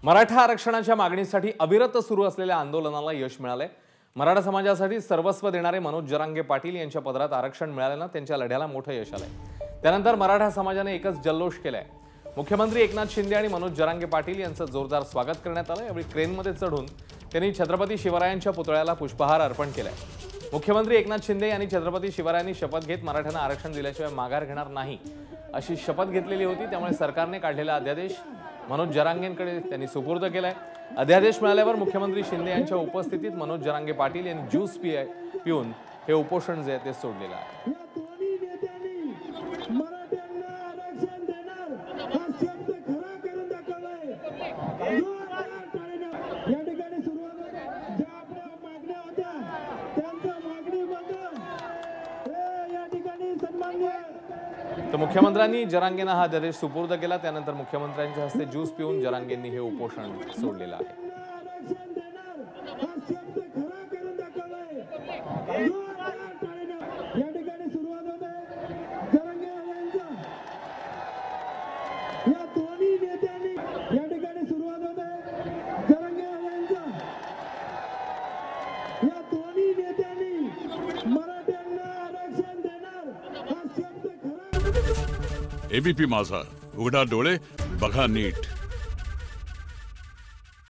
मराठा आरक्षणाच्या मागणीसाठी अविरत सुरू असलेल्या आंदोलनाला यश मिळाले। मराठा समाजासाठी सर्वस्व देणारे मनोज जरांगे पाटील यांच्या पदरात आरक्षण मिळाल्याने त्यांच्या लढ्याला मोठं यश आलंय। त्यानंतर मराठा समाजाने एकच जल्लोष केलाय। मुख्यमंत्री एकनाथ शिंदे आणि मनोज जरांगे पाटील यांचं जोरदार स्वागत करण्यात आलं। यावेळी क्रेनमध्ये चढून त्यांनी छत्रपती शिवरायांच्या पुतळ्याला पुष्पहार अर्पण केलाय। मुख्यमंत्री एकनाथ शिंदे यांनी छत्रपती शिवरायांनी शपथ घेत मराठ्यांना आरक्षण दिल्याशिवाय माघार घेणार नाही अशी शपथ घेतलेली होती। त्यामुळे सरकारने काढलेला अध्यादेश मनोज जरांगेंकडे त्यांनी सुपूर्द केलाय। अध्यादेश मिळाल्यावर मुख्यमंत्री शिंदे यांच्या उपस्थितीत मनोज जरांगे पाटील यांनी ज्यूस पिऊन हे उपोषण जे ते सोडलेलं आहे। तो मुख्यमंत्र्यांनी जरांगेंना हा अध्यादेश सुपूर्द केला। त्यानंतर मुख्यमंत्र्यांच्या हस्ते ज्यूस पिऊन जरांगेंनी हे उपोषण सोडलेलं आहे। एबीपी माझा, उघडा डोळे बघा नीट।